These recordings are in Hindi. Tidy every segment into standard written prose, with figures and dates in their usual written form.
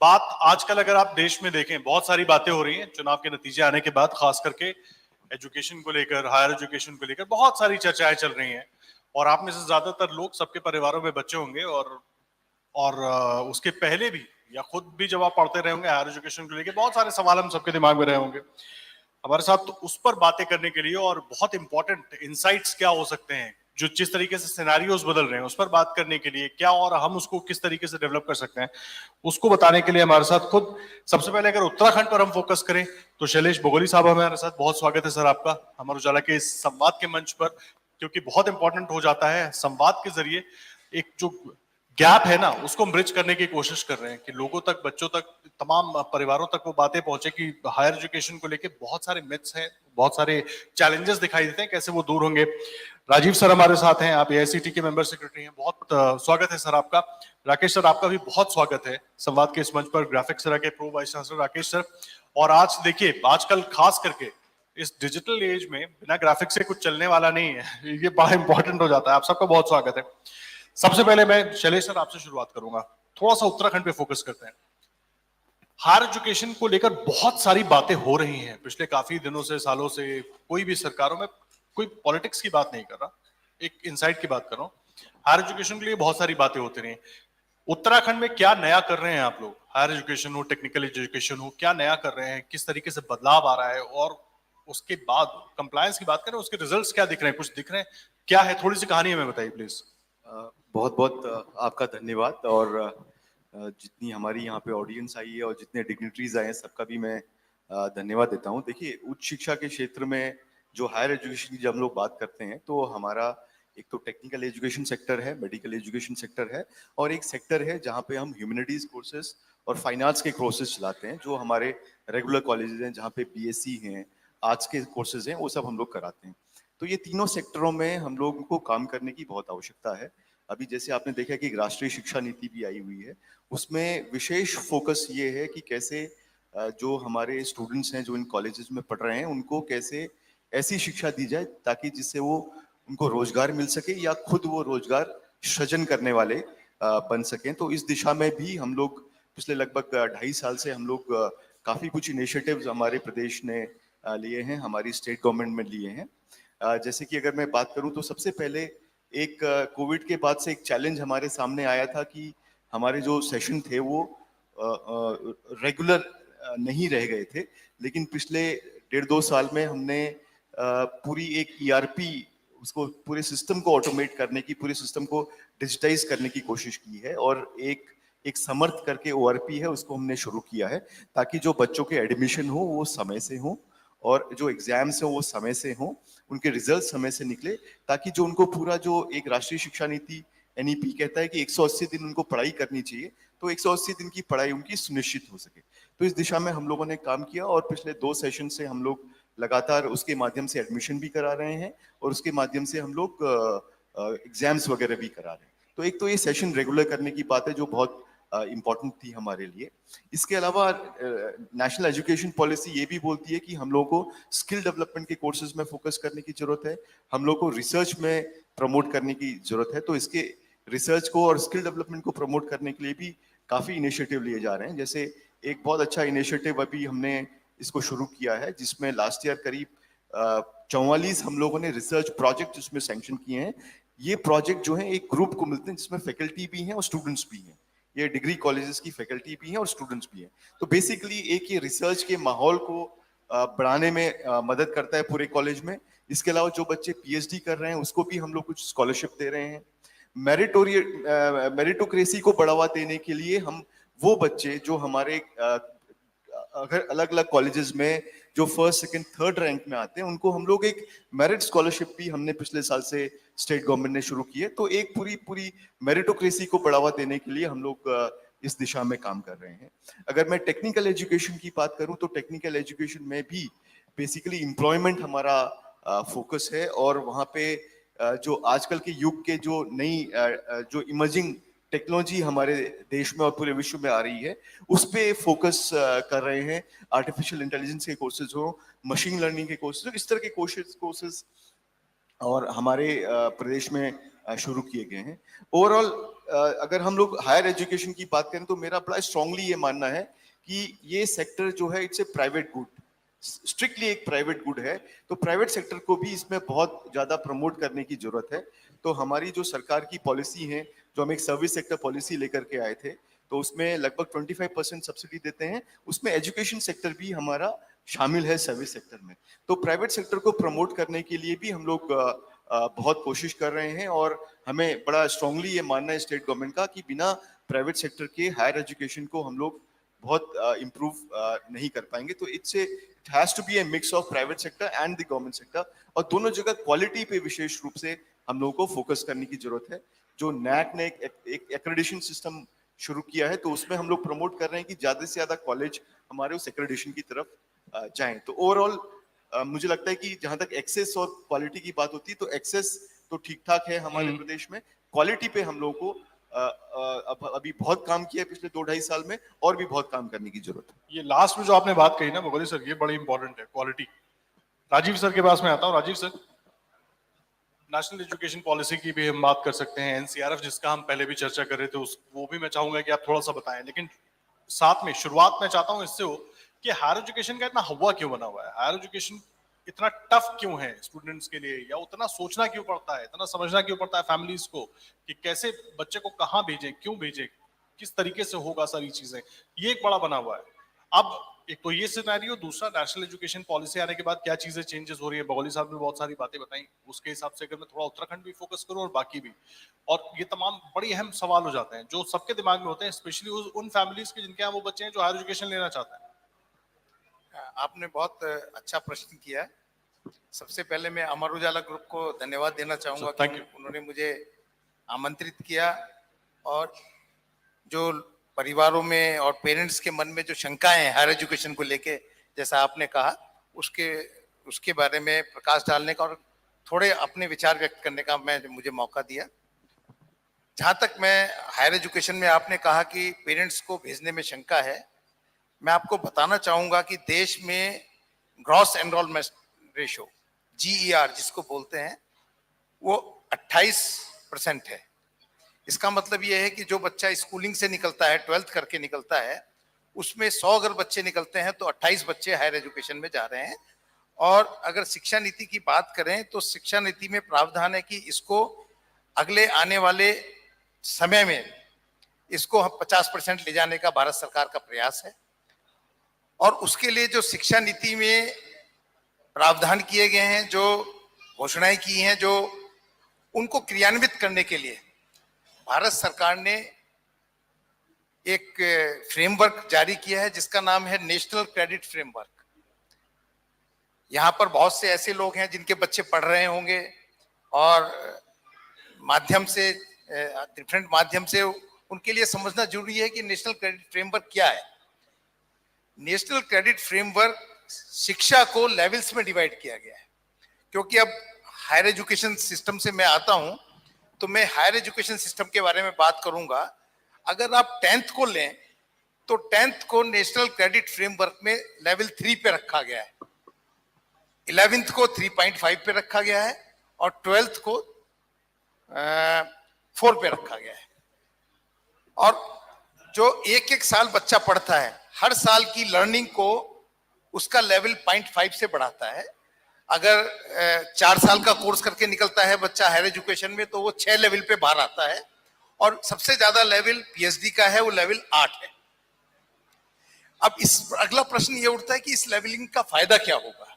बात आजकल अगर आप देश में देखें, बहुत सारी बातें हो रही हैं चुनाव के नतीजे आने के बाद, खास करके एजुकेशन को लेकर, हायर एजुकेशन को लेकर बहुत सारी चर्चाएं चल रही हैं। और आप में से ज्यादातर लोग, सबके परिवारों में बच्चे होंगे और उसके पहले भी या खुद भी जब आप पढ़ते रहे होंगे हायर एजुकेशन को लेकर, बहुत सारे सवाल हम सबके दिमाग में रहे होंगे। हमारे साथ तो उस पर बातें करने के लिए और बहुत इंपॉर्टेंट इंसाइट्स क्या हो सकते हैं, जो जिस तरीके से सिनेरियोस बदल रहे हैं उस पर बात करने के लिए क्या, और हम उसको किस तरीके से डेवलप कर सकते हैं, उसको बताने के लिए हमारे साथ खुद, सबसे पहले अगर उत्तराखंड पर हम फोकस करें तो शैलेश बगोली साहब हमारे साथ। बहुत स्वागत है सर आपका अमर उजाला के इस संवाद के मंच पर, क्योंकि बहुत इंपॉर्टेंट हो जाता है संवाद के जरिए एक जो गैप है ना, उसको ब्रिज करने की कोशिश कर रहे हैं कि लोगों तक, बच्चों तक, तमाम परिवारों तक वो बातें पहुंचे कि हायर एजुकेशन को लेके बहुत सारे मिथ्स हैं, बहुत सारे चैलेंजेस दिखाई देते हैं, कैसे वो दूर होंगे। राजीव सर हमारे साथ हैं, आप एआईसीटी के मेंबर सेक्रेटरी हैं, बहुत स्वागत है सर आपका। राकेश सर आपका भी बहुत स्वागत है संवाद के इस मंच पर, ग्राफिक्स के pro vice chancellor Rakesh sir. और आज देखिए, आजकल खास करके इस डिजिटल एज में बिना ग्राफिक्स से कुछ चलने वाला नहीं है, ये बड़ा इंपॉर्टेंट हो जाता है। आप सबका बहुत स्वागत है। सबसे पहले मैं शैलेश सर आपसे शुरुआत करूंगा, थोड़ा सा उत्तराखंड पे फोकस करते हैं। हायर एजुकेशन को लेकर बहुत सारी बातें हो रही हैं पिछले काफी दिनों से, सालों से, कोई भी सरकारों में, कोई पॉलिटिक्स की बात नहीं कर रहा, एक इनसाइट की बात कर रहा हूं। हायर एजुकेशन के लिए बहुत सारी बातें होती रही। उत्तराखंड में क्या नया कर रहे हैं आप लोग? हायर एजुकेशन हो, टेक्निकल एजुकेशन हो, क्या नया कर रहे हैं, किस तरीके से बदलाव आ रहा है? और उसके बाद कंप्लायंस की बात करें, उसके रिजल्ट्स क्या दिख रहे हैं, कुछ दिख रहे हैं, क्या है? थोड़ी सी कहानी हमें बताइए प्लीज। बहुत बहुत आपका धन्यवाद। और जितनी हमारी यहाँ पे ऑडियंस आई है और जितने डिग्निटरीज आए हैं, सबका भी मैं धन्यवाद देता हूँ। देखिए, उच्च शिक्षा के क्षेत्र में जो हायर एजुकेशन की जब हम लोग बात करते हैं, तो हमारा एक तो टेक्निकल एजुकेशन सेक्टर है, मेडिकल एजुकेशन सेक्टर है, और एक सेक्टर है जहाँ पे हम ह्यूमैनिटीज कोर्सेज और फाइनेंस के कोर्सेज चलाते हैं, जो हमारे रेगुलर कॉलेजेस हैं, जहाँ पे बीएससी हैं, आर्ट्स के कोर्सेज हैं, वो सब हम लोग कराते हैं। तो ये तीनों सेक्टरों में हम लोगों को काम करने की बहुत आवश्यकता है। अभी जैसे आपने देखा कि राष्ट्रीय शिक्षा नीति भी आई हुई है, उसमें विशेष फोकस ये है कि कैसे जो हमारे स्टूडेंट्स हैं जो इन कॉलेजेस में पढ़ रहे हैं, उनको कैसे ऐसी शिक्षा दी जाए ताकि जिससे वो उनको रोजगार मिल सके या खुद वो रोजगार सृजन करने वाले बन सकें। तो इस दिशा में भी हम लोग पिछले लगभग 2.5 साल से हम लोग काफी कुछ इनिशिएटिव्स हमारे प्रदेश ने लिए हैं, हमारी स्टेट गवर्नमेंट में लिए हैं। जैसे कि अगर मैं बात करूं तो सबसे पहले एक कोविड के बाद से एक चैलेंज हमारे सामने आया था कि हमारे जो सेशन थे वो रेगुलर नहीं रह गए थे। लेकिन पिछले 1.5-2 साल में हमने पूरी एक ईआरपी, उसको पूरे सिस्टम को ऑटोमेट करने की, पूरे सिस्टम को डिजिटाइज करने की कोशिश की है, और एक समर्थ करके ओआरपी है, उसको हमने शुरू किया है ताकि जो बच्चों के एडमिशन हो वो समय से हो, और जो एग्जाम्स हो वो समय से हो, उनके रिजल्ट समय से निकले, ताकि जो उनको पूरा जो एक राष्ट्रीय शिक्षा नीति एनईपी कहता है कि 180 दिन उनको पढ़ाई करनी चाहिए, तो 180 दिन की पढ़ाई उनकी सुनिश्चित हो सके। तो इस दिशा में हम लोगों ने काम किया, और पिछले 2 सेशन से हम लोग लगातार उसके माध्यम से एडमिशन भी करा रहे हैं, और उसके माध्यम से हम लोग एग्जाम्स वगैरह भी करा रहे हैं। तो एक तो ये सेशन रेगुलर करने की बात है जो बहुत इम्पोर्टेंट थी हमारे लिए। इसके अलावा नेशनल एजुकेशन पॉलिसी ये भी बोलती है कि हम लोगों को स्किल डेवलपमेंट के कोर्सेज में फोकस करने की जरूरत है, हम लोग को रिसर्च में प्रमोट करने की जरूरत है। तो इसके रिसर्च को और स्किल डेवलपमेंट को प्रमोट करने के लिए भी काफी इनिशिएटिव लिए जा रहे हैं। जैसे एक बहुत अच्छा इनिशिएटिव अभी हमने इसको शुरू किया है, जिसमें लास्ट ईयर करीब 44 हम लोगों ने रिसर्च प्रोजेक्ट उसमें सैंक्शन किए हैं। ये प्रोजेक्ट जो है एक ग्रुप को मिलते हैं जिसमें फैकल्टी भी हैं और स्टूडेंट्स भी हैं, ये डिग्री कॉलेजेस की फैकल्टी भी हैं और स्टूडेंट्स भी हैं। तो बेसिकली एक ये रिसर्च के माहौल को बढ़ाने में मदद करता है पूरे कॉलेज में। इसके अलावा जो बच्चे पीएचडी कर रहे हैं उसको भी हम लोग कुछ स्कॉलरशिप दे रहे हैं। मेरिटोक्रेसी को बढ़ावा देने के लिए हम वो बच्चे जो हमारे अगर अलग अलग कॉलेजेस में जो फर्स्ट सेकंड थर्ड रैंक में आते हैं, उनको हम लोग एक मेरिट स्कॉलरशिप भी हमने पिछले साल से स्टेट गवर्नमेंट ने शुरू की है। तो एक पूरी मेरिटोक्रेसी को बढ़ावा देने के लिए हम लोग इस दिशा में काम कर रहे हैं। अगर मैं टेक्निकल एजुकेशन की बात करूं तो टेक्निकल एजुकेशन में भी बेसिकली एम्प्लॉयमेंट हमारा फोकस है, और वहां पे जो आजकल के युग के जो नई जो इमर्जिंग टेक्नोलॉजी हमारे देश में और पूरे विश्व में आ रही है, उस पे फोकस कर रहे हैं। आर्टिफिशियल इंटेलिजेंस के कोर्सेज हो, मशीन लर्निंग के कोर्सेज हो, इस तरह के कोर्सेज और हमारे प्रदेश में शुरू किए गए हैं। ओवरऑल अगर हम लोग हायर एजुकेशन की बात करें तो मेरा बड़ा स्ट्रांगली ये मानना है कि ये सेक्टर जो है it's a private good, strictly एक प्राइवेट गुड है, तो प्राइवेट सेक्टर को भी इसमें बहुत ज्यादा प्रमोट करने की जरूरत है। तो हमारी जो सरकार की पॉलिसी है, जो हम एक सर्विस सेक्टर पॉलिसी लेकर के आए थे, तो उसमें लगभग 25% सब्सिडी देते हैं, उसमें एजुकेशन सेक्टर भी हमारा शामिल है सर्विस सेक्टर में। तो प्राइवेट सेक्टर को प्रमोट करने के लिए भी हम लोग बहुत कोशिश कर रहे हैं, और हमें बड़ा स्ट्रांगली ये मानना है स्टेट गवर्नमेंट का कि बिना प्राइवेट सेक्टर के हायर एजुकेशन को हम लोग बहुत इम्प्रूव नहीं कर पाएंगे। तो it has to be a mix of private sector and the government sector, और दोनों जगह क्वालिटी पे विशेष रूप से हम लोगों को फोकस करने की जरूरत है। जो नैक ने एक एक्रेडिटेशन सिस्टम शुरू किया है, तो उसमें हम लोग प्रमोट कर रहे हैं कि ज्यादा से ज्यादा कॉलेज हमारे उस एक्रेडिटेशन की तरफ जाएं। तो ओवरऑल मुझे लगता है कि जहां तक एक्सेस और क्वालिटी की बात होती है, तो एक्सेस तो ठीक ठाक है हमारे प्रदेश में, क्वालिटी पे हम लोगों को अभी बहुत काम किया है पिछले 2-2.5 साल में, और भी बहुत काम करने की जरूरत है। ये लास्ट में जो आपने बात कही ना बगोली सर, ये बड़ी इंपॉर्टेंट है, क्वालिटी। राजीव सर के पास में आता हूँ। Rajiv sir, national education policy की भी हम बात कर सकते हैं, एनसीआरएफ जिसका हम पहले भी चर्चा कर रहे थे, वो भी मैं चाहूंगा कि आप थोड़ा सा बताएं, लेकिन साथ में शुरुआत मैं चाहता हूं इससे हो कि हायर एजुकेशन का इतना हवा क्यों बना हुआ है, हायर एजुकेशन इतना टफ क्यों है स्टूडेंट्स के लिए, या उतना सोचना क्यों पड़ता है, इतना समझना क्यों पड़ता है फैमिलीज को कि कैसे बच्चे को कहाँ भेजें, क्यों भेजें, किस तरीके से होगा, सारी चीजें ये एक बड़ा बना हुआ है। अब एक तो ये सिनेरियो, दूसरा नेशनल एजुकेशन पॉलिसी आने के बाद क्या चीजें चेंजेस हो रही है, बगोली साहब ने बहुत सारी बातें बताई, उसके हिसाब से अगर मैं थोड़ा उत्तराखंड भी फोकस करूं और बाकी भी, और ये तमाम बड़ी अहम सवाल हो जाते हैं जो सबके दिमाग में होते हैं, स्पेशली उन फैमिलीज के जिनके यहाँ वो बच्चे हैं जो हायर एजुकेशन लेना चाहते हैं। आपने बहुत अच्छा प्रश्न किया। सबसे पहले मैं अमर उजाला ग्रुप को धन्यवाद देना चाहूंगा कि उन्होंने मुझे आमंत्रित किया, और जो परिवारों में और पेरेंट्स के मन में जो शंकाएं हैं हायर एजुकेशन को लेके, जैसा आपने कहा, उसके बारे में प्रकाश डालने का और थोड़े अपने विचार व्यक्त करने का मुझे मौका दिया। जहां तक मैं हायर एजुकेशन में, आपने कहा कि पेरेंट्स को भेजने में शंका है, मैं आपको बताना चाहूंगा कि देश में ग्रॉस एनरोलमेंट रेशो, GER जिसको बोलते हैं, वो 28% है। इसका मतलब ये है कि जो बच्चा स्कूलिंग से निकलता है, 12th करके निकलता है, उसमें 100 अगर बच्चे निकलते हैं तो 28 बच्चे हायर एजुकेशन में जा रहे हैं। और अगर शिक्षा नीति की बात करें तो शिक्षा नीति में प्रावधान है कि इसको अगले आने वाले समय में इसको 50% ले जाने का भारत सरकार का प्रयास है। और उसके लिए जो शिक्षा नीति में प्रावधान किए गए हैं, जो घोषणाएं की हैं, जो उनको क्रियान्वित करने के लिए भारत सरकार ने एक फ्रेमवर्क जारी किया है जिसका नाम है नेशनल क्रेडिट फ्रेमवर्क। यहाँ पर बहुत से ऐसे लोग हैं जिनके बच्चे पढ़ रहे होंगे और माध्यम से, डिफरेंट माध्यम से, उनके लिए समझना जरूरी है कि नेशनल क्रेडिट फ्रेमवर्क क्या है। नेशनल क्रेडिट फ्रेमवर्क शिक्षा को लेवल्स में डिवाइड किया गया है, क्योंकि अब हायर एजुकेशन सिस्टम से मैं आता हूं, तो मैं हायर एजुकेशन सिस्टम के बारे में बात करूंगा। अगर आप 10th को लें तो 10th को नेशनल क्रेडिट फ्रेमवर्क में लेवल 3 पे रखा गया है, 11th को 3.5 पे रखा गया है, और 12th को 4 पे रखा गया है। और जो एक साल बच्चा पढ़ता है, हर साल की लर्निंग को उसका लेवल 0.5 से बढ़ाता है। अगर 4 साल का कोर्स करके निकलता है बच्चा हायर एजुकेशन में, तो वो 6 लेवल पे बाहर आता है, और सबसे ज्यादा लेवल PhD का है, वो लेवल 8 है। अब अगला प्रश्न ये उठता है कि इस लेवलिंग का फायदा क्या होगा,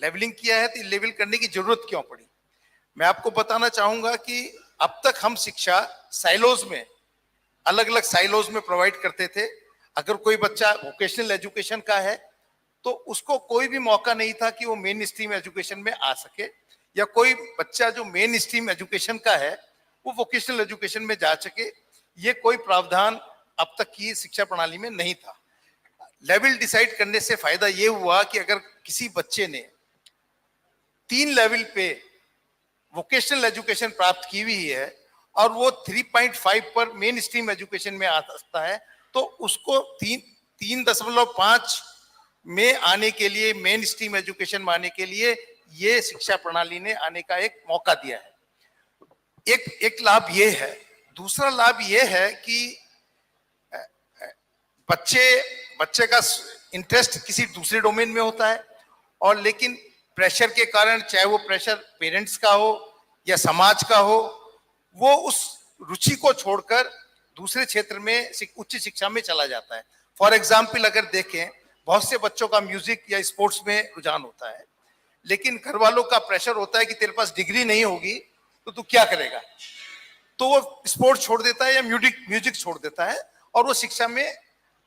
लेवलिंग किया है तो लेवल करने की जरूरत क्यों पड़ी। मैं आपको बताना चाहूंगा कि अब तक हम शिक्षा साइलोज में, अलग अलग साइलोज में प्रोवाइड करते थे। अगर कोई बच्चा वोकेशनल एजुकेशन का है तो उसको कोई भी मौका नहीं था कि वो मेन स्ट्रीम एजुकेशन में आ सके, या कोई बच्चा जो मेन स्ट्रीम एजुकेशन का है वो वोकेशनल एजुकेशन में जा सके। ये कोई प्रावधान अब तक की शिक्षा प्रणाली में नहीं था। लेवल डिसाइड करने से फायदा ये हुआ कि अगर किसी बच्चे ने 3 लेवल पे वोकेशनल एजुकेशन प्राप्त की हुई है और वो 3.5 पर मेन स्ट्रीम एजुकेशन में आ सकता है, तो उसको 3.5 में आने के लिए, मेन स्ट्रीम एजुकेशन में आने के लिए ये शिक्षा प्रणाली ने आने का एक मौका दिया है। एक लाभ ये है। दूसरा लाभ ये है कि बच्चे का इंटरेस्ट किसी दूसरे डोमेन में होता है, और लेकिन प्रेशर के कारण, चाहे वो प्रेशर पेरेंट्स का हो या समाज का हो, वो उस रुचि को छोड़कर दूसरे क्षेत्र में उच्च शिक्षा में चला जाता है। फॉर एग्जाम्पल अगर देखें, बहुत से बच्चों का म्यूजिक या स्पोर्ट्स में रुझान होता है, लेकिन घर वालों का प्रेशर होता है कि तेरे पास डिग्री नहीं होगी तो तू क्या करेगा, तो वो स्पोर्ट्स छोड़ देता है या म्यूजिक छोड़ देता है, और वो शिक्षा में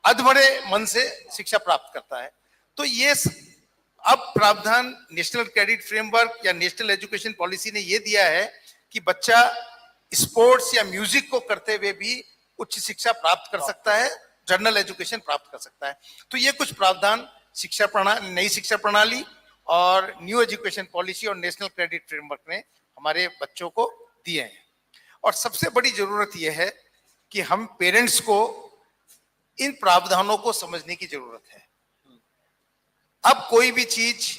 अधबड़े मन से शिक्षा प्राप्त करता है। तो ये अब प्रावधान नेशनल क्रेडिट फ्रेमवर्क या नेशनल एजुकेशन पॉलिसी ने ये दिया है कि बच्चा स्पोर्ट्स या म्यूजिक को करते हुए भी उच्च शिक्षा प्राप्त कर सकता है, जनरल एजुकेशन प्राप्त कर सकता है। तो ये कुछ प्रावधान शिक्षा प्रणाली, नई शिक्षा प्रणाली और न्यू एजुकेशन पॉलिसी और नेशनल क्रेडिट फ्रेमवर्क ने हमारे बच्चों को दिए हैं। और सबसे बड़ी जरूरत यह है कि हम पेरेंट्स को इन प्रावधानों को समझने की जरूरत है। अब कोई भी चीज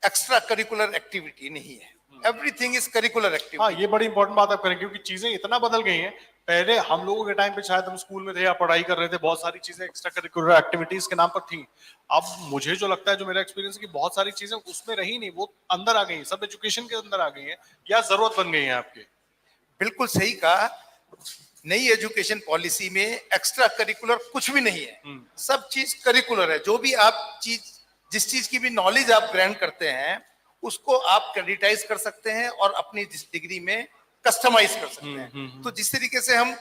एक्स्ट्रा करिकुलर एक्टिविटी नहीं है, एवरीथिंग इज करिकुलर एक्टिविटी। हाँ, ये बड़ी इंपॉर्टेंट बात आप करें, क्योंकि चीजें इतना बदल गई हैं। पहले हम लोगों के टाइम पे शायद हम स्कूल में थे या पढ़ाई कर रहे थे, बहुत सारी चीजें एक्स्ट्रा करिकुलर एक्टिविटीज के नाम पर थी। अब मुझे जो लगता है, जो मेरा एक्सपीरियंस है, कि बहुत सारी चीजें उसमें रही नहीं, वो अंदर आ गई हैं, सब एजुकेशन के अंदर आ गई हैं, या जरूरत बन गई है आपके। बिल्कुल सही कहा, नई एजुकेशन पॉलिसी में एक्स्ट्रा करिकुलर कुछ भी नहीं है, सब चीज करिकुलर है। जो भी आप जिस चीज की भी नॉलेज आप ग्रहण करते हैं, उसको आप क्रेडिटाइज कर सकते हैं और अपनी डिग्री में कस्टमाइज कर सकते हैं। तो जिस तरीके से हम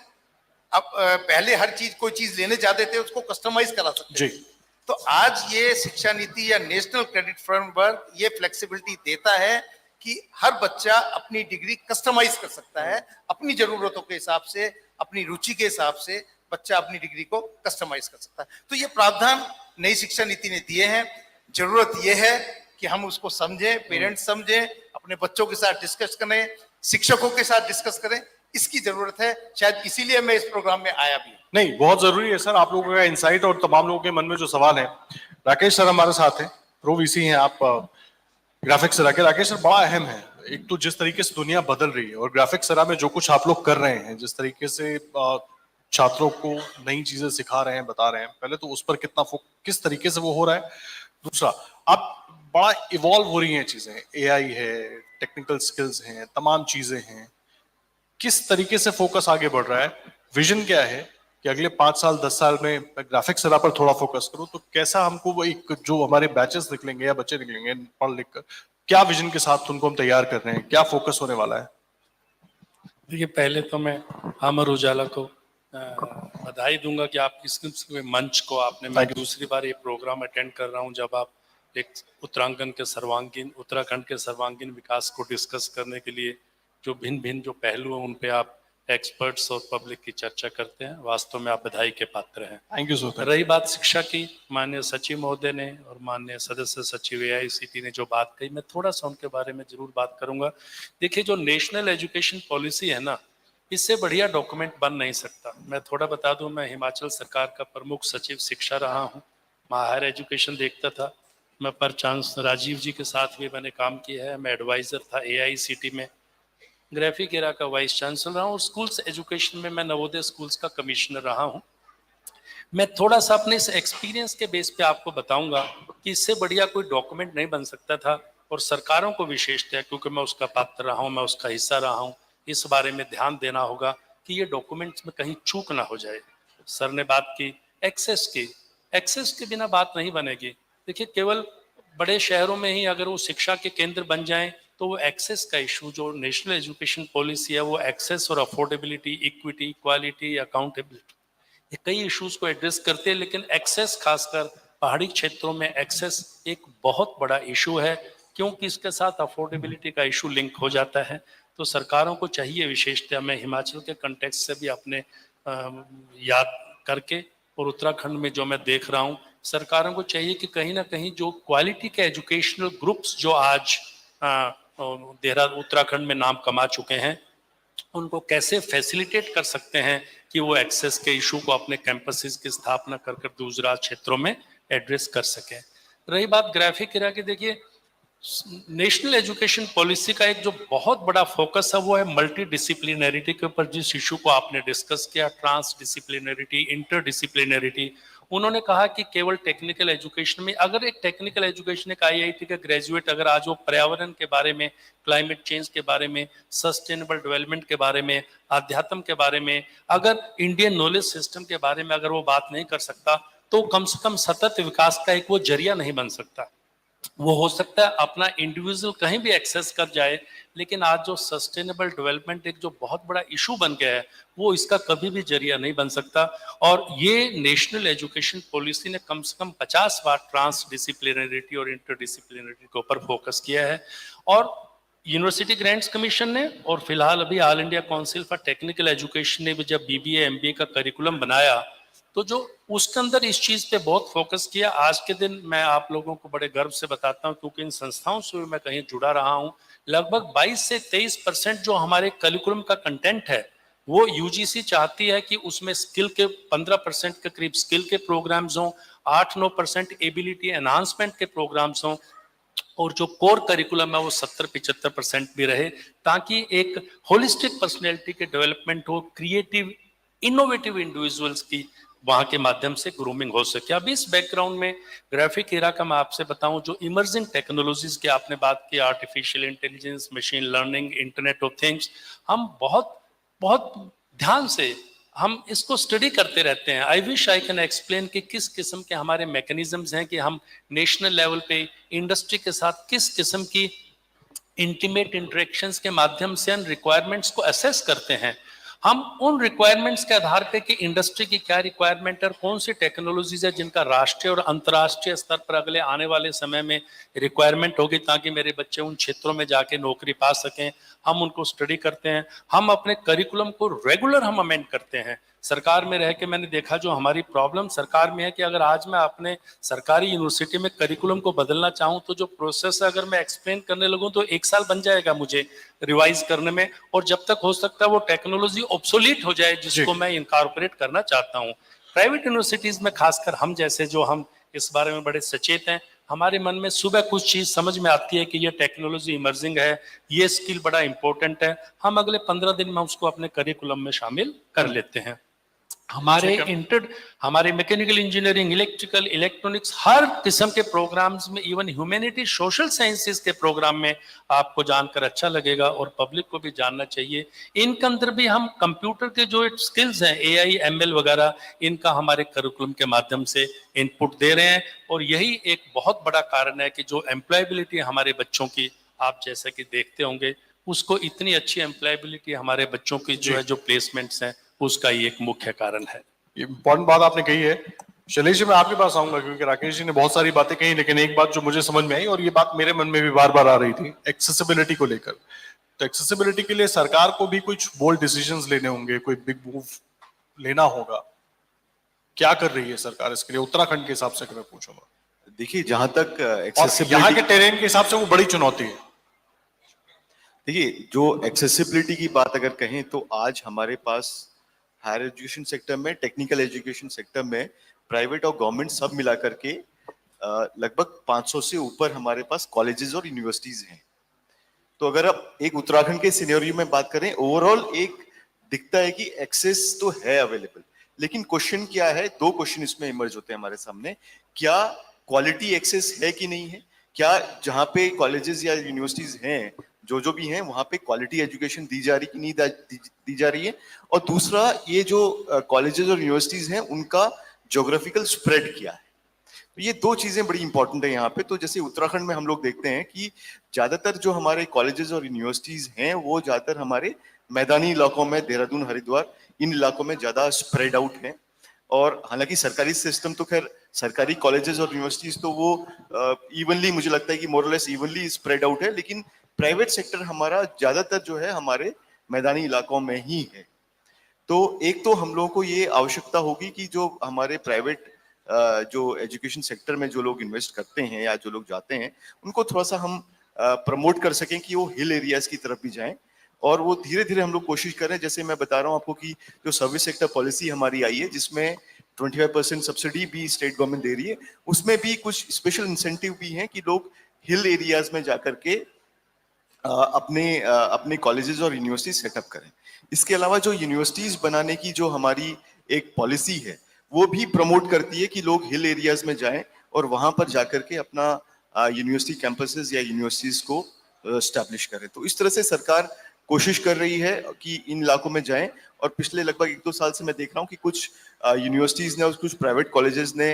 अब पहले हर चीज, कोई चीज लेने जाते थे, उसको कस्टमाइज करा सकते हैं, तो आज ये शिक्षा नीति या नेशनल क्रेडिट फ्रेमवर्क ये फ्लेक्सिबिलिटी देता है कि हर बच्चा अपनी डिग्री कस्टमाइज कर सकता है, अपनी जरूरतों के हिसाब से, अपनी रुचि के हिसाब से बच्चा अपनी डिग्री को कस्टमाइज कर सकता है। तो ये प्रावधान नई शिक्षा नीति ने दिए हैं। जरूरत यह है कि हम उसको समझें, पेरेंट्स समझें, अपने बच्चों के साथ डिस्कस करें, शिक्षकों के साथ डिस्कस करें, इसकी जरूरत है। शायद इसीलिए मैं इस प्रोग्राम में आया भी। नहीं, बहुत जरूरी है सर, आप लोगों का इंसाइट और तमाम लोगों के मन में जो सवाल है। राकेश सर हमारे साथ हैं, प्रो वीसी हैं आप ग्राफिक्स सरा के। राकेश सर, बड़ा अहम है, एक तो जिस तरीके से दुनिया बदल रही है, और ग्राफिक्स सरा में जो कुछ आप लोग कर रहे हैं, जिस तरीके से छात्रों को नई चीजें सिखा रहे हैं, बता रहे हैं, पहले तो उस पर किस तरीके से वो हो रहा है। दूसरा, आप बड़ा इवॉल्व हो रही हैं चीजें, एआई है, टेक्निकल स्किल्स हैं, तमाम चीजें हैं, किस तरीके से फोकस आगे बढ़ रहा है, विजन क्या है कि अगले 5 साल 10 साल में ग्राफिक्स सरा पर थोड़ा फोकस करूं, तो कैसा हमको वो एक जो हमारे बैचेस निकलेंगे या बच्चे निकलेंगे पढ़ लिख कर, क्या विजन के साथ उनको हम तैयार कर रहे हैं, क्या फोकस होने वाला है? देखिए, पहले तो मैं अमर उजाला को बधाई दूंगा कि आप इस मंच को आपने, मैं दूसरी बार ये प्रोग्राम अटेंड कर रहा हूं जब आप एक उत्तराखंड के सर्वांगीण विकास को डिस्कस करने के लिए जो भिन्न जो पहलू हैं उन पे आप एक्सपर्ट्स और पब्लिक की चर्चा करते हैं। वास्तव में आप बधाई के पात्र हैं। Thank you sir. रही बात शिक्षा की, माननीय सचिव महोदय ने और माननीय सदस्य सचिव AICT ने जो बात कही, मैं थोड़ा सा उनके बारे में जरूर बात करूंगा। देखिए, जो नेशनल एजुकेशन पॉलिसी है ना, इससे बढ़िया डॉक्यूमेंट बन नहीं सकता। मैं थोड़ा बता दूं, मैं हिमाचल सरकार का प्रमुख सचिव शिक्षा रहा हूँ, मैं हायर एजुकेशन देखता था, मैं पर चांस राजीव जी के साथ भी मैंने काम किया है, मैं एडवाइजर था AICT में, ग्राफिक एरा का वाइस चांसलर रहा हूँ, और स्कूल्स एजुकेशन में मैं नवोदय स्कूल्स का कमिश्नर रहा हूँ। मैं थोड़ा सा अपने इस एक्सपीरियंस के बेस पे आपको बताऊंगा कि इससे बढ़िया कोई डॉक्यूमेंट नहीं बन सकता था, और सरकारों को विशेषतः, क्योंकि मैं उसका पात्र रहा हूँ, मैं उसका हिस्सा रहा हूँ, इस बारे में ध्यान देना होगा कि ये डॉक्यूमेंट्स में कहीं चूक ना हो जाए। सर ने बात की एक्सेस की, एक्सेस के बिना बात नहीं बनेगी। देखिए, केवल बड़े शहरों में ही अगर वो शिक्षा के केंद्र बन जाएं तो वो एक्सेस का इशू, जो नेशनल एजुकेशन पॉलिसी है, वो एक्सेस और अफोर्डेबिलिटी, इक्विटी, इक्वालिटी, अकाउंटेबिलिटी, ये कई इश्यूज को एड्रेस करते हैं, लेकिन एक्सेस, खासकर पहाड़ी क्षेत्रों में एक्सेस एक बहुत बड़ा इशू है, क्योंकि इसके साथ अफोर्डेबिलिटी का इशू लिंक हो जाता है। तो सरकारों को चाहिए, विशेषतः मैं हिमाचल के कंटेक्स्ट से भी अपने याद करके, और उत्तराखंड में जो मैं देख रहा हूँ, सरकारों को चाहिए कि कहीं ना कहीं जो क्वालिटी के एजुकेशनल ग्रुप्स जो आज उत्तराखंड में नाम कमा चुके हैं, उनको कैसे फैसिलिटेट कर सकते हैं कि वो एक्सेस के इशू को अपने कैंपसेस की स्थापना कर दूसरा क्षेत्रों में एड्रेस कर सके। रही बात ग्राफिक एरा की, देखिए नेशनल एजुकेशन पॉलिसी का एक जो बहुत बड़ा फोकस है वो है मल्टी डिसिप्लिनरिटी के ऊपर। जिस इशू को आपने डिस्कस किया, ट्रांस डिसिप्लिनरिटी, इंटर डिसिप्लिनरिटी, उन्होंने कहा कि केवल टेक्निकल एजुकेशन में, अगर एक टेक्निकल एजुकेशन, एक आईआईटी का ग्रेजुएट अगर आज वो पर्यावरण के बारे में, क्लाइमेट चेंज के बारे में, सस्टेनेबल डेवलपमेंट के बारे में, आध्यात्म के बारे में, अगर इंडियन नॉलेज सिस्टम के बारे में अगर वो बात नहीं कर सकता, तो कम से कम सतत विकास का एक वो जरिया नहीं बन सकता। वो हो सकता है अपना इंडिविजुअल कहीं भी एक्सेस कर जाए, लेकिन आज जो सस्टेनेबल डेवलपमेंट एक जो बहुत बड़ा इशू बन गया है, वो इसका कभी भी जरिया नहीं बन सकता। और ये नेशनल एजुकेशन पॉलिसी ने कम से कम 50 बार ट्रांस डिसिप्लिनरिटी और इंटर डिसिप्लिनरिटी के ऊपर फोकस किया है। और यूनिवर्सिटी ग्रांट्स कमीशन ने, और फिलहाल अभी all India council for technical education ने भी जब बीबीए एमबीए का करिकुलम बनाया, तो जो उसके अंदर इस चीज पे बहुत फोकस किया। आज के दिन मैं आप लोगों को बड़े गर्व से बताता हूं, क्योंकि इन संस्थाओं से भी मैं कहीं जुड़ा रहा हूं, लगभग 22 से 23% जो हमारे करिकुलम का कंटेंट है, वो यूजीसी चाहती है कि उसमें स्किल के 15% के करीब स्किल के प्रोग्राम्स हों, 8-9% एबिलिटी एनहांसमेंट के प्रोग्राम्स हों, और जो कोर करिकुलम है वो 70-75% भी रहे, ताकि एक होलिस्टिक पर्सनैलिटी के डेवलपमेंट हो, क्रिएटिव इनोवेटिव इंडिविजुअल्स की वहां के माध्यम से ग्रूमिंग हो सके। अब इस बैकग्राउंड में ग्राफिक एरा का मैं आपसे बताऊं, जो इमर्जिंग टेक्नोलॉजीज की आपने बात की, artificial intelligence, machine learning, internet of things, हम बहुत बहुत ध्यान से हम इसको स्टडी करते रहते हैं। I wish I can explain कि किस किस्म के हमारे मैकेनिज्म्स हैं कि हम नेशनल लेवल पे इंडस्ट्री के साथ किस किस्म की इंटीमेट इंटरेक्शंस के माध्यम से उन रिक्वायरमेंट्स को असेस करते हैं। हम उन रिक्वायरमेंट्स के आधार पे कि इंडस्ट्री की क्या रिक्वायरमेंट है और कौन सी टेक्नोलॉजीज है जिनका राष्ट्रीय और अंतर्राष्ट्रीय स्तर पर अगले आने वाले समय में रिक्वायरमेंट होगी, ताकि मेरे बच्चे उन क्षेत्रों में जाके नौकरी पा सकें, हम उनको स्टडी करते हैं। हम अपने करिकुलम को रेगुलर हम अमेंड करते हैं। सरकार में रह के मैंने देखा, जो हमारी प्रॉब्लम सरकार में है कि अगर आज मैं अपने सरकारी यूनिवर्सिटी में करिकुलम को बदलना चाहूँ, तो जो प्रोसेस है अगर मैं एक्सप्लेन करने लगूँ तो 1 साल बन जाएगा मुझे रिवाइज करने में, और जब तक हो सकता है वो टेक्नोलॉजी ऑब्सोलीट हो जाए जिसको मैं इनकॉर्पोरेट करना चाहता हूँ। प्राइवेट यूनिवर्सिटीज में खासकर हम जैसे जो हम इस बारे में बड़े सचेत हैं, हमारे मन में सुबह कुछ चीज समझ में आती है कि ये टेक्नोलॉजी इमर्जिंग है, ये स्किल बड़ा इंपॉर्टेंट है, हम अगले 15 दिन में उसको अपने करिकुलम में शामिल कर लेते हैं। हमारे मैकेनिकल इंजीनियरिंग, इलेक्ट्रिकल, इलेक्ट्रॉनिक्स, हर किस्म के प्रोग्राम्स में, इवन ह्यूमैनिटी, सोशल साइंसेस के प्रोग्राम में आपको जानकर अच्छा लगेगा और पब्लिक को भी जानना चाहिए। इनके अंदर भी हम कंप्यूटर के जो स्किल्स हैं, एआई, एमएल वगैरह, इनका हमारे करिकुलम के माध्यम से इनपुट दे रहे हैं। और यही एक बहुत बड़ा कारण है कि जो एम्प्लॉयबिलिटी हमारे बच्चों की, आप जैसा कि देखते होंगे, उसको इतनी अच्छी एम्प्लॉयबिलिटी हमारे बच्चों की जो है, जो प्लेसमेंट्स हैं, उसका ही एक मुख्य कारण है। ये इम्पोर्टेंट बात आपने कही है। शैलेश जी, मैं आपके पास आऊंगा, क्योंकि राकेश जी ने बहुत सारी बातें कही, लेकिन एक बात जो मुझे समझ में आई, और ये बात मेरे मन में भी बार बार आ रही थी, एक्सेसिबिलिटी को लेकर। तो एक्सेसिबिलिटी के लिए सरकार को भी कुछ बोल्ड डिसीजंस लेने होंगे, कोई बिग मूव लेना होगा। क्या कर रही है सरकार इसके लिए, उत्तराखंड के हिसाब से मैं पूछूंगा? देखिए, जहां तक यहाँ के टेरेन के हिसाब से वो बड़ी चुनौती है। देखिए, जो एक्सेसिबिलिटी की बात अगर कहें, तो आज हमारे पास हायर एजुकेशन सेक्टर में, टेक्निकल एजुकेशन सेक्टर में, प्राइवेट और गवर्नमेंट सब मिला करके लगभग 500 से ऊपर हमारे पास कॉलेजेस और यूनिवर्सिटीज हैं। तो अगर आप एक उत्तराखंड के सिनेरियो में बात करें, ओवरऑल एक दिखता है कि एक्सेस तो है अवेलेबल, लेकिन क्वेश्चन क्या है? 2 क्वेश्चन इसमें इमर्ज होते हैं हमारे सामने। क्या क्वालिटी एक्सेस है कि नहीं है? क्या जहां पे कॉलेजेस या यूनिवर्सिटीज हैं, जो भी हैं, वहां पे क्वालिटी एजुकेशन दी जा रही कि नहीं दी जा रही है? और दूसरा, ये जो कॉलेजेस और यूनिवर्सिटीज हैं, उनका ज्योग्राफिकल स्प्रेड क्या है? तो ये 2 चीजें बड़ी इंपॉर्टेंट है यहाँ पे। तो जैसे उत्तराखंड में हम लोग देखते हैं कि ज्यादातर जो हमारे कॉलेजेस और यूनिवर्सिटीज हैं, वो ज्यादातर हमारे मैदानी इलाकों में, देहरादून, हरिद्वार, इन इलाकों में ज्यादा स्प्रेड आउट है। और हालांकि सरकारी सिस्टम तो खैर, सरकारी कॉलेजेस और यूनिवर्सिटीज तो वो इवनली, मुझे लगता है कि मोरलेस इवनली स्प्रेड आउट है, लेकिन प्राइवेट सेक्टर हमारा ज्यादातर जो है हमारे मैदानी इलाकों में ही है। तो एक तो हम लोगों को ये आवश्यकता होगी कि जो हमारे प्राइवेट जो एजुकेशन सेक्टर में जो लोग इन्वेस्ट करते हैं या जो लोग जाते हैं, उनको थोड़ा सा हम प्रमोट कर सकें कि वो हिल एरियाज की तरफ भी जाएं। और वो धीरे धीरे हम लोग कोशिश करें, जैसे मैं बता रहा हूँ आपको कि जो सर्विस सेक्टर पॉलिसी हमारी आई है, जिसमें 25% सब्सिडी भी स्टेट गवर्नमेंट दे रही है, उसमें भी कुछ स्पेशल इंसेंटिव भी हैं कि लोग हिल एरियाज में जाकर के अपने कॉलेजेस और यूनिवर्सिटी सेटअप करें। इसके अलावा जो यूनिवर्सिटीज बनाने की जो हमारी एक पॉलिसी है वो भी प्रमोट करती है कि लोग हिल एरियाज में जाएं और वहां पर जाकर के अपना यूनिवर्सिटी कैंपसेस या यूनिवर्सिटीज को स्टैब्लिश करें। तो इस तरह से सरकार कोशिश कर रही है कि इन इलाकों में जाएं। और पिछले लगभग 1-2 साल से मैं देख रहा हूं कि कुछ यूनिवर्सिटीज ने और कुछ प्राइवेट कॉलेजेस ने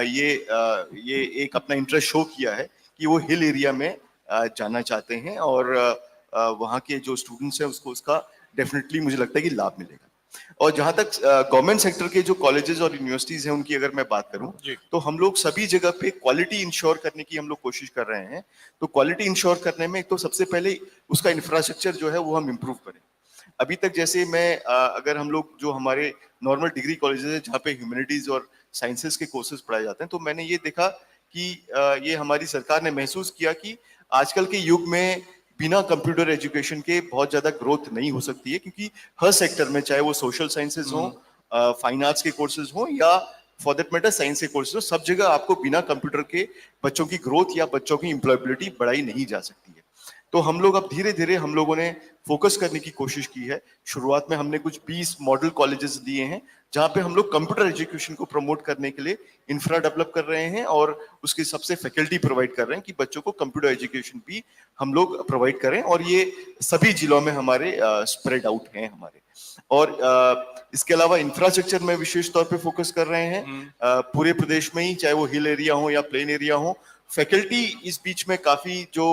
ये एक अपना इंटरेस्ट शो किया है कि वो हिल एरिया में जाना चाहते हैं और वहाँ के जो स्टूडेंट्स हैं उसको उसका डेफिनेटली मुझे लगता है कि लाभ मिलेगा। और जहाँ तक गवर्नमेंट सेक्टर के जो कॉलेजेस और यूनिवर्सिटीज हैं उनकी अगर मैं बात करूं तो हम लोग सभी जगह पे क्वालिटी इंश्योर करने की हम लोग कोशिश कर रहे हैं। तो क्वालिटी इंश्योर करने में तो सबसे पहले उसका इंफ्रास्ट्रक्चर जो है वो हम इम्प्रूव करें। अभी तक जैसे अगर हम लोग जो हमारे नॉर्मल डिग्री कॉलेजेस है जहाँ पे ह्यूमैनिटीज और साइंसेस के कोर्सेज पढ़ाए जाते हैं, तो मैंने ये देखा कि ये हमारी सरकार ने महसूस किया कि आजकल के युग में बिना कंप्यूटर एजुकेशन के बहुत ज्यादा ग्रोथ नहीं हो सकती है, क्योंकि हर सेक्टर में चाहे वो सोशल साइंसेज हो, फाइन आर्ट्स के कोर्सेज हो या फॉर दैट मैटर साइंस के कोर्सेज हो, सब जगह आपको बिना कंप्यूटर के बच्चों की ग्रोथ या बच्चों की एम्प्लॉयबिलिटी बढ़ाई नहीं जा सकती है। तो हम लोग अब धीरे धीरे हम लोगों ने फोकस करने की कोशिश की है। शुरुआत में हमने कुछ 20 मॉडल कॉलेजेस दिए हैं जहां पे हम लोग कंप्यूटर एजुकेशन को प्रमोट करने के लिए इंफ्रा डेवलप कर रहे हैं और उसके सबसे फैकल्टी प्रोवाइड कर रहे हैं कि बच्चों को कंप्यूटर एजुकेशन भी हम लोग प्रोवाइड करें। और ये सभी जिलों में हमारे स्प्रेड आउट हैं हमारे। और इसके अलावा इंफ्रास्ट्रक्चर में विशेष तौर पे फोकस कर रहे हैं पूरे प्रदेश में ही, चाहे वो हिल एरिया हो या प्लेन एरिया हो। फैकल्टी इस बीच में काफी जो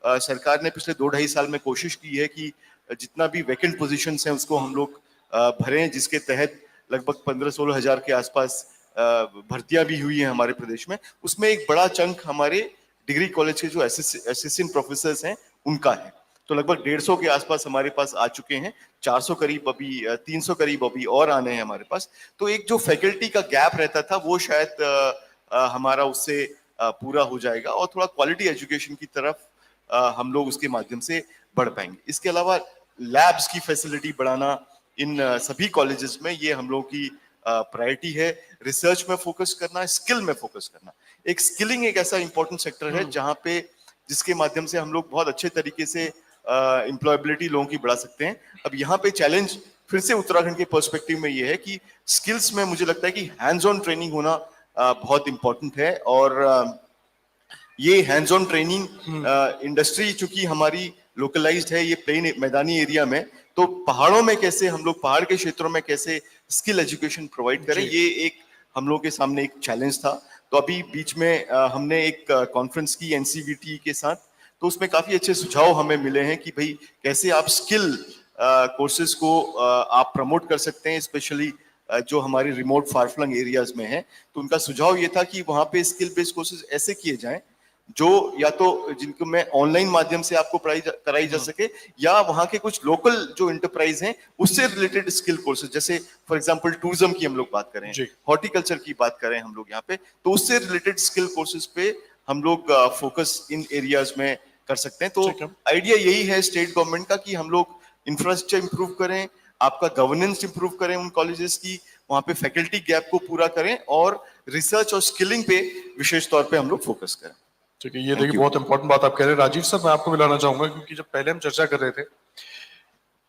सरकार ने पिछले 2-2.5 साल में कोशिश की है कि जितना भी वैकेंट पोजीशंस हैं उसको हम लोग भरें, जिसके तहत लगभग 15-16 हजार के आसपास भर्तियां भी हुई हैं हमारे प्रदेश में। उसमें एक बड़ा चंक हमारे डिग्री कॉलेज के जो असिस्टेंट प्रोफेसर्स हैं उनका है। तो लगभग 150 के आसपास हमारे पास आ चुके हैं, 400 करीब अभी 300 करीब अभी और आने हैं हमारे पास। तो एक जो फैकल्टी का गैप रहता था वो शायद हमारा उससे पूरा हो जाएगा और थोड़ा क्वालिटी एजुकेशन की तरफ हम लोग उसके माध्यम से बढ़ पाएंगे। इसके अलावा लैब्स की फैसिलिटी बढ़ाना इन सभी कॉलेजेस में, ये हम लोगों की प्रायोरिटी है। रिसर्च में फोकस करना, स्किल में फोकस करना। एक स्किलिंग एक ऐसा इंपॉर्टेंट सेक्टर है जहां पे जिसके माध्यम से हम लोग बहुत अच्छे तरीके से एम्प्लॉयबिलिटी लोगों की बढ़ा सकते हैं। अब यहाँ पे चैलेंज फिर से उत्तराखंड के पर्सपेक्टिव में ये है कि स्किल्स में मुझे लगता है कि हैंड्स ऑन ट्रेनिंग होना बहुत इंपॉर्टेंट है। और ये हैंड्स ऑन ट्रेनिंग इंडस्ट्री चूंकि हमारी लोकलाइज्ड है, ये प्लेन मैदानी एरिया में, तो पहाड़ों में कैसे हम लोग पहाड़ के क्षेत्रों में कैसे स्किल एजुकेशन प्रोवाइड करें, ये एक हम लोग के सामने एक चैलेंज था। तो अभी बीच में हमने एक कॉन्फ्रेंस की एनसीवीटी के साथ, तो उसमें काफी अच्छे सुझाव हमें मिले हैं कि भाई कैसे आप स्किल कोर्सेज को आप प्रमोट कर सकते हैं, स्पेशली जो हमारी रिमोट फारफ्लंग एरियाज में है। तो उनका सुझाव ये था कि वहां पे स्किल बेस्ड कोर्सेज ऐसे किए जाएं जो या तो जिनको मैं ऑनलाइन माध्यम से आपको कराई जा सके, या वहां के कुछ लोकल जो एंटरप्राइज हैं उससे रिलेटेड स्किल कोर्सेज, जैसे फॉर एग्जांपल टूरिज्म की हम लोग बात करें, हॉर्टिकल्चर की बात करें हम लोग यहाँ पे, तो उससे रिलेटेड स्किल कोर्सेज पे हम लोग फोकस इन एरियाज में कर सकते हैं। तो आइडिया यही है स्टेट गवर्नमेंट का कि हम लोग इंफ्रास्ट्रक्चर इंप्रूव करें, आपका गवर्नेंस इंप्रूव करें उन कॉलेजेस की, वहां पे फैकल्टी गैप को पूरा करें और रिसर्च और स्किलिंग पे विशेष तौर पे हम लोग फोकस करें। ठीक है, ये देखिए बहुत इंपॉर्टेंट बात आप कह रहे हैं। राजीव सर, मैं आपको मिलाना चाहूंगा क्योंकि जब पहले हम चर्चा कर रहे थे,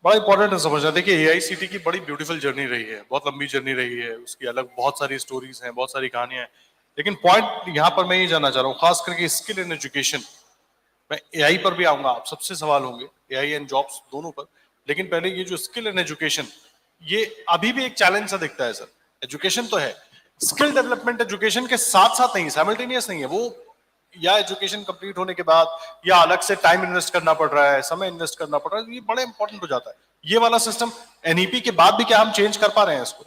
बड़ा इंपॉर्टेंट है समझना। देखिए एआईसीटी की बड़ी ब्यूटीफुल जर्नी रही है, बहुत लंबी जर्नी रही है, उसकी अलग बहुत सारी स्टोरीज हैं, बहुत सारी कहानियां हैं। लेकिन पॉइंट यहाँ पर मैं ये जानना चाह रहा हूँ, खास करके स्किल एंड एजुकेशन, मैं एआई पर भी आऊंगा, आप सबसे सवाल होंगे एआई एंड जॉब्स दोनों पर, लेकिन पहले ये जो स्किल एंड एजुकेशन, ये अभी भी एक चैलेंज सा दिखता है सर। एजुकेशन तो है, स्किल डेवलपमेंट एजुकेशन के साथ साथ नहीं, साइमल्टेनियस नहीं है वो, या एजुकेशन कंप्लीट होने के बाद या अलग से टाइम इन्वेस्ट करना पड़ रहा है, समय इन्वेस्ट करना पड़ रहा है, ये बड़ा इंपॉर्टेंट हो जाता है। ये वाला सिस्टम एनईपी के बाद भी क्या हम चेंज कर पा रहे हैं इसको?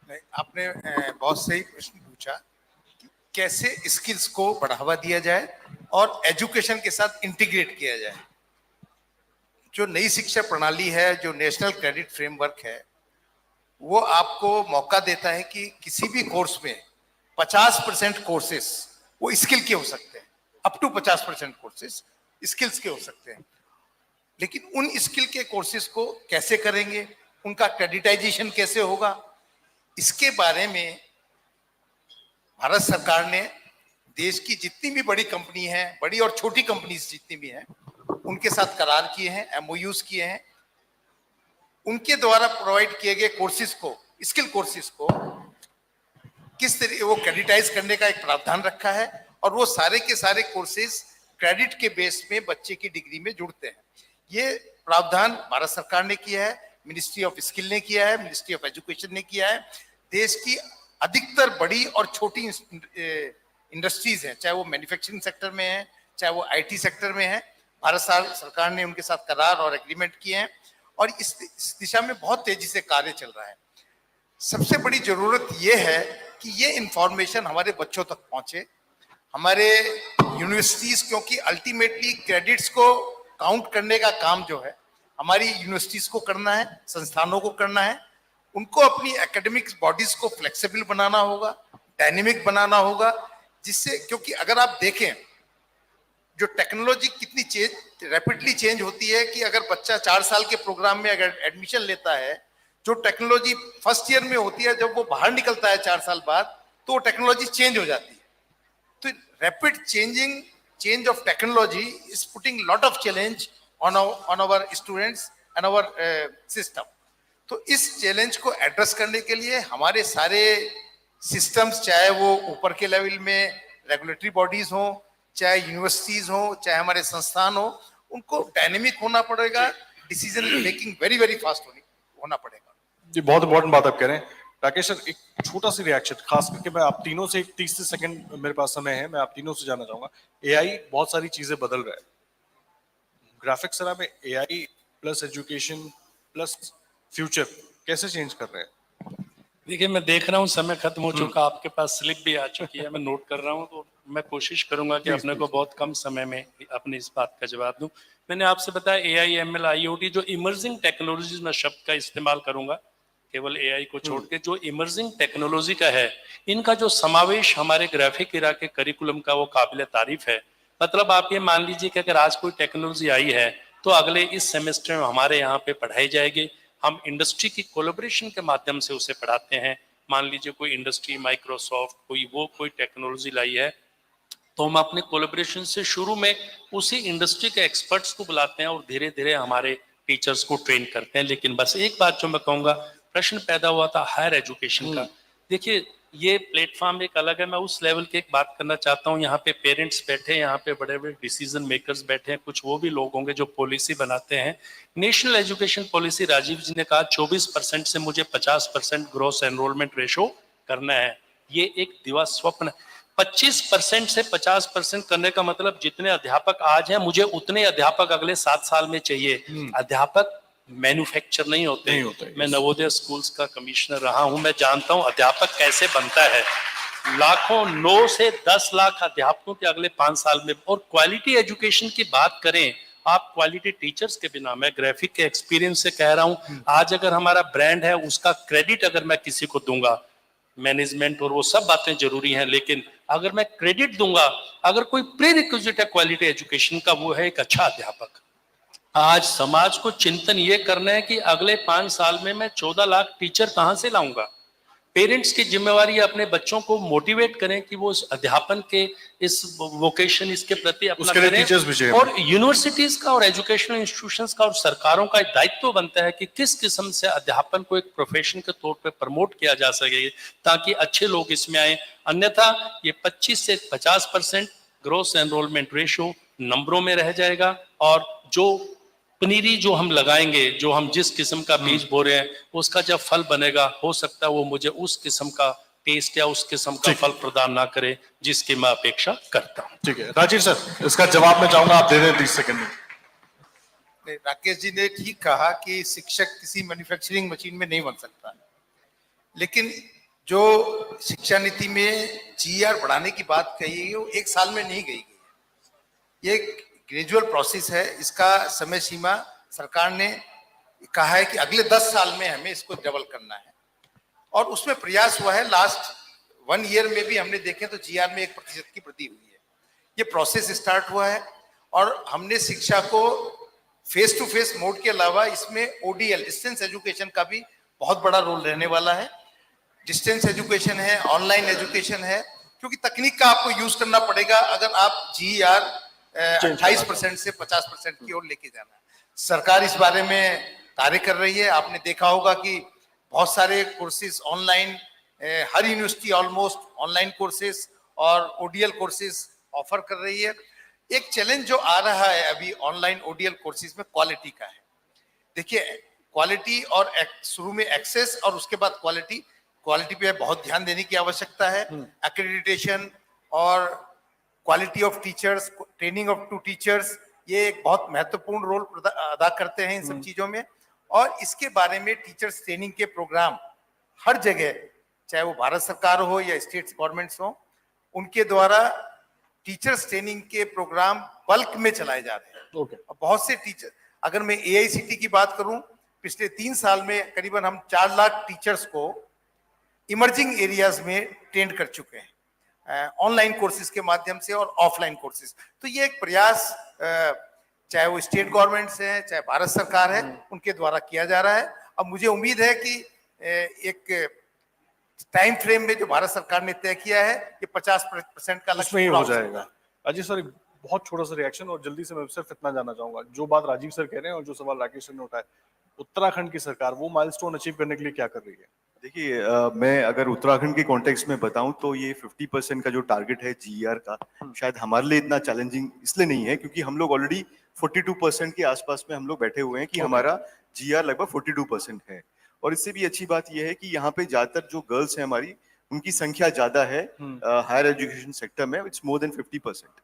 नहीं, आपने बहुत सही प्रश्न पूछा कि कैसे स्किल्स को बढ़ावा दिया जाए और एजुकेशन के साथ इंटीग्रेट किया जाए। जो नई शिक्षा प्रणाली है, जो नेशनल क्रेडिट फ्रेमवर्क है, वो आपको मौका देता है कि किसी भी कोर्स में 50% कोर्सेस वो स्किल के हो सकते हैं, अप टू 50% कोर्सेस स्किल्स के हो सकते हैं। लेकिन उन स्किल के कोर्सेज को कैसे करेंगे, उनका क्रेडिटाइजेशन कैसे होगा, इसके बारे में भारत सरकार ने देश की जितनी भी बड़ी कंपनी है, बड़ी और छोटी कंपनीज जितनी भी हैं, उनके साथ करार किए हैं, एमओयूज किए हैं। उनके द्वारा प्रोवाइड किए गए कोर्सेज को, स्किल कोर्सेज को किस तरीके वो क्रेडिटाइज करने का एक प्रावधान रखा है, और वो सारे के सारे कोर्सेज क्रेडिट के बेस में बच्चे की डिग्री में जुड़ते हैं। ये प्रावधान भारत सरकार ने किया है, मिनिस्ट्री ऑफ स्किल ने किया है, मिनिस्ट्री ऑफ एजुकेशन ने किया है। देश की अधिकतर बड़ी और छोटी इंडस्ट्रीज हैं, चाहे वो मैन्युफैक्चरिंग सेक्टर में है, चाहे वो आईटी सेक्टर में है, भारत सरकार ने उनके साथ करार और एग्रीमेंट किए हैं, और इस दिशा में बहुत तेजी से कार्य चल रहा है। सबसे बड़ी जरूरत यह है कि ये इंफॉर्मेशन हमारे बच्चों तक पहुंचे, हमारे यूनिवर्सिटीज, क्योंकि अल्टीमेटली क्रेडिट्स को काउंट करने का काम जो है हमारी यूनिवर्सिटीज को करना है, संस्थानों को करना है। उनको अपनी एकेडमिक बॉडीज को फ्लेक्सिबल बनाना होगा, डायनेमिक बनाना होगा, जिससे, क्योंकि अगर आप देखें जो टेक्नोलॉजी कितनी रैपिडली चेंज होती है, कि अगर बच्चा 4 साल के प्रोग्राम में अगर एडमिशन लेता है, जो टेक्नोलॉजी फर्स्ट ईयर में होती है, जब वो बाहर निकलता है 4 साल बाद, तो टेक्नोलॉजी चेंज हो जाती है। तो rapid change of technology is putting lot of challenge on our students and our system. तो इस चैलेंज को एड्रेस करने के लिए हमारे सारे सिस्टम्स, चाहे वो ऊपर के लेवल में रेगुलेटरी बॉडीज हो, चाहे यूनिवर्सिटीज हो, चाहे हमारे संस्थान हो, उनको डायनेमिक होना पड़ेगा, decision making very very fast होना पड़ेगा। जी, बहुत इंपॉर्टेंट बात आप कह रहे हैं। राकेश सर, एक छोटा सी रिएक्शन, खास करके मैं आप तीनों से, 30 सेकंड मेरे पास समय है, मैं आप तीनों से जानना चाहूंगा। एआई बहुत सारी चीजें बदल रहा है, ग्राफिक्स सर में AI plus education plus future कैसे चेंज कर रहे हैं? देखिए, मैं देख रहा हूँ समय खत्म हो चुका, आपके पास स्लिप भी आ चुकी है, मैं नोट कर रहा हूँ, तो मैं कोशिश करूंगा कि अपने को बहुत कम समय में अपनी इस बात का जवाब दूं। मैंने आपसे बताया एआई, एमएल, आईओटी, जो इमर्जिंग टेक्नोलॉजीज, मैं शब्द का इस्तेमाल करूंगा केवल एआई को छोड़ के, जो इमर्जिंग टेक्नोलॉजी का है, इनका जो समावेश हमारे ग्राफिक इरा के करिकुलम का, वो काबिल तारीफ है। मतलब आप ये मान लीजिए कि अगर आज कोई टेक्नोलॉजी आई है, तो अगले इस सेमेस्टर में हमारे यहाँ पे पढ़ाई जाएगी। हम इंडस्ट्री की कोलैबोरेशन के माध्यम से उसे पढ़ाते हैं। मान लीजिए कोई इंडस्ट्री, माइक्रोसॉफ्ट, कोई टेक्नोलॉजी लाई है, तो हम अपने कोलैबोरेशन से शुरू में उसी इंडस्ट्री के एक्सपर्ट्स को बुलाते हैं और धीरे धीरे हमारे टीचर्स को ट्रेन करते हैं। लेकिन बस एक बात जो मैं कहूँगा, प्रश्न पैदा हुआ था हायर एजुकेशन का। देखिए, ये प्लेटफॉर्म एक अलग है, मैं उस लेवल की एक बात करना चाहता हूँ। यहाँ पे पेरेंट्स बैठे हैं, यहाँ पे बड़े बड़े डिसीजन मेकर्स बैठे हैं, कुछ वो भी लोग होंगे जो पॉलिसी बनाते हैं। नेशनल एजुकेशन पॉलिसी, राजीव जी ने कहा 24% से मुझे 50% ग्रोस एनरोलमेंट रेशो करना है। ये एक दिवा स्वप्न। 25% से 50% करने का मतलब जितने अध्यापक आज हैं, मुझे उतने अध्यापक अगले 7 साल में चाहिए। अध्यापक मैन्युफैक्चर नहीं होते। मैं नवोदय स्कूल्स का कमिश्नर रहा हूं, मैं जानता हूं अध्यापक कैसे बनता है। लाखों, 9 से 10 लाख अध्यापकों के अगले 5 साल में। और क्वालिटी एजुकेशन की बात करें, आप क्वालिटी टीचर्स के बिना, मैं ग्राफिक के एक्सपीरियंस से कह रहा हूं, आज अगर हमारा ब्रांड है, उसका क्रेडिट अगर मैं किसी को दूंगा, मैनेजमेंट और वो सब बातें जरूरी हैं, लेकिन अगर मैं क्रेडिट दूंगा, अगर कोई प्रीरिक्विजिट है क्वालिटी एजुकेशन का, वो है एक अच्छा अध्यापक। आज समाज को चिंतन ये करना है कि अगले 5 साल में मैं 14 लाख टीचर कहां से लाऊंगा। पेरेंट्स की जिम्मेवारी अपने बच्चों को मोटिवेट करें कि वो इस अध्यापन के, इस वोकेशन, इसके प्रति अपना करें। और यूनिवर्सिटीज का और एजुकेशनल इंस्टीट्यूशंस का और सरकारों का दायित्व बनता है कि किस किस्म से अध्यापन को एक प्रोफेशन के तौर पे प्रमोट किया जा सके, ताकि अच्छे लोग इसमें आए। अन्यथा ये 25 से 50% ग्रोस एनरोलमेंट रेशो नंबरों में रह जाएगा, और जो पनीरी जो हम लगाएंगे, जो हम जिस किस्म का बीज बो रहे हैं, उसका जब फल बनेगा, हो सकता है वो मुझे उस किस्म का टेस्ट या उस किस्म का फल प्रदान ना करे जिसकी मैं अपेक्षा करता हूं। ठीक है राजीव सर, इसका जवाब मैं चाहूंगा आप दे दें 30 सेकंड में। राकेश जी ने ठीक कहा कि शिक्षक किसी मैन्युफैक्चरिंग मशीन में नहीं बन सकता, लेकिन जो शिक्षा नीति में जीआर बढ़ाने की बात कही है, वो 1 साल में नहीं गई है। ये ग्रेजुअल प्रोसेस है। इसका समय सीमा सरकार ने कहा है कि अगले 10 साल में हमें इसको डबल करना है, और उसमें प्रयास हुआ है। लास्ट 1 ईयर में भी हमने देखें तो जीआर में 1% की वृद्धि हुई है। ये प्रोसेस स्टार्ट हुआ है, और हमने शिक्षा को फेस टू फेस मोड के अलावा इसमें ओडीएल, डिस्टेंस एजुकेशन का भी बहुत बड़ा रोल रहने वाला है। डिस्टेंस एजुकेशन है, ऑनलाइन एजुकेशन है, क्योंकि तकनीक का आपको यूज करना पड़ेगा अगर आप GER 28% से 50% की ओर लेके जाना है। सरकार इस बारे में कार्य कर रही है। आपने देखा होगा कि बहुत सारे कोर्सेज ऑनलाइन, हर यूनिवर्सिटी ऑलमोस्ट ऑनलाइन कोर्सेज और ODL कोर्सेज ऑफर कर रही है। एक चैलेंज जो आ रहा है अभी ऑनलाइन ODL कोर्सेज में क्वालिटी का है। देखिए, क्वालिटी और शुरू में एक्सेस और उसके बाद क्वालिटी पे बहुत ध्यान देने की आवश्यकता है। एक्रेडिटेशन और quality of teachers, training of to teachers, ये एक बहुत महत्वपूर्ण रोल अदा करते हैं इन सब चीजों में। और इसके बारे में टीचर्स ट्रेनिंग के प्रोग्राम हर जगह, चाहे वो भारत सरकार हो या स्टेट गवर्नमेंट्स हो, उनके द्वारा टीचर्स ट्रेनिंग के प्रोग्राम बल्क में चलाए जा रहे हैं। बहुत से टीचर, अगर मैं AICT की बात करूं, पिछले 3 साल में करीबन हम 4 लाख टीचर्स को इमर्जिंग एरियाज में ट्रेन कर चुके हैं, ऑनलाइन कोर्सेज के माध्यम से और ऑफलाइन कोर्सेज। तो ये एक प्रयास चाहे वो स्टेट गवर्नमेंट्स हैं, चाहे भारत सरकार है, उनके द्वारा किया जा रहा है। अब मुझे उम्मीद है कि एक टाइम फ्रेम में जो भारत सरकार ने तय किया है कि 50% का लक्ष्य हो जाएगा। अजय सर, बहुत छोटा सा रिएक्शन और जल्दी से मैं सिर्फ इतना जानना चाहूंगा, जो बात राजीव सर कह रहे हैं और जो सवाल राकेश सर ने उठाया, उत्तराखंड की सरकार वो माइलस्टोन अचीव करने के लिए क्या कर रही है? देखिए, मैं अगर उत्तराखंड के कॉन्टेक्स्ट में बताऊं तो ये 50% का जो टारगेट है GER का, शायद हमारे लिए इतना चैलेंजिंग इसलिए नहीं है क्योंकि हम लोग ऑलरेडी 42% के आसपास में हम लोग बैठे हुए हैं कि हमारा GER लगभग 42% है। और इससे भी अच्छी बात यह है कि यहाँ पे ज्यादातर जो गर्ल्स हैं हमारी, उनकी संख्या ज्यादा है हायर एजुकेशन सेक्टर में, इट्स मोर देन 50%।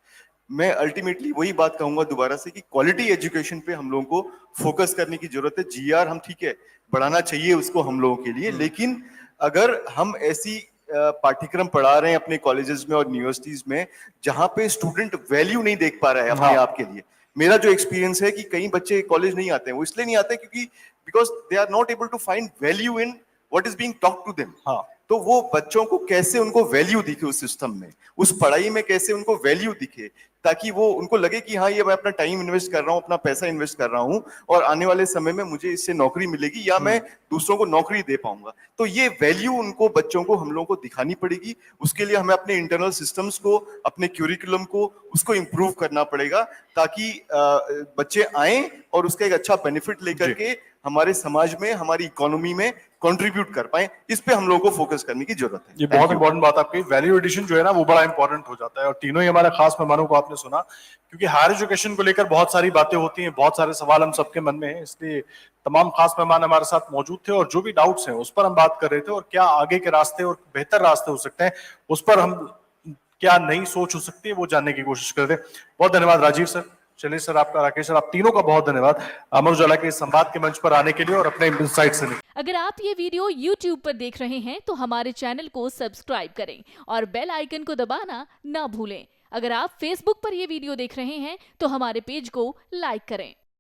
मैं अल्टीमेटली वही बात कहूंगा दोबारा से कि क्वालिटी एजुकेशन पे हम लोगों को फोकस करने की जरूरत है। GER हम ठीक है बढ़ाना चाहिए उसको हम लोगों के लिए, लेकिन अगर हम ऐसी पाठ्यक्रम पढ़ा रहे हैं अपने कॉलेजेस में और यूनिवर्सिटीज में जहां पे स्टूडेंट वैल्यू नहीं देख पा रहा है अपने आप के लिए, मेरा जो एक्सपीरियंस है कि कई बच्चे कॉलेज नहीं आते हैं, वो इसलिए नहीं आते क्योंकि because they are not able to find value in what is being talk to them. तो वो बच्चों को कैसे उनको वैल्यू दिखे उस सिस्टम में, उस पढ़ाई में कैसे उनको वैल्यू दिखे, ताकि वो उनको लगे कि हाँ, ये मैं अपना टाइम इन्वेस्ट कर रहा हूँ, अपना पैसा इन्वेस्ट कर रहा हूँ और आने वाले समय में मुझे इससे नौकरी मिलेगी या मैं दूसरों को नौकरी दे पाऊंगा। तो ये वैल्यू उनको, बच्चों को, हम लोगों को दिखानी पड़ेगी। उसके लिए हमें अपने इंटरनल सिस्टम्स को, अपने क्यूरिकुलम को, उसको इम्प्रूव करना पड़ेगा ताकि बच्चे आए और उसका एक अच्छा बेनिफिट लेकर के हमारे समाज में, हमारी इकोनॉमी में कंट्रीब्यूट कर पाए। इस पे हम लोगों को फोकस करने की जरूरत है। ये बहुत इंपॉर्टेंट बात आपकी, वैल्यू एडिशन जो है ना वो बड़ा इंपॉर्टेंट हो जाता है। और तीनों ही हमारे खास मेहमानों को आपने सुना, क्योंकि हायर एजुकेशन को लेकर बहुत सारी बातें होती हैं, बहुत सारे सवाल हम सबके मन में हैं, इसलिए तमाम खास मेहमान हमारे साथ मौजूद थे और जो भी डाउट्स हैं उस पर हम बात कर रहे थे और क्या आगे के रास्ते और बेहतर रास्ते हो सकते हैं, उस पर हम क्या नई सोच हो सकती है वो जानने की कोशिश कर रहे थे। बहुत धन्यवाद राजीव सर, शैलेश सर, आपका, राकेश सर, आप तीनों का बहुत धन्यवाद अमर उजाला के इस संवाद के मंच पर आने के लिए और अपने इनसाइट से। अगर आप ये वीडियो YouTube पर देख रहे हैं तो हमारे चैनल को सब्सक्राइब करें और बेल आइकन को दबाना ना भूलें। अगर आप Facebook पर ये वीडियो देख रहे हैं तो हमारे पेज को लाइक करें।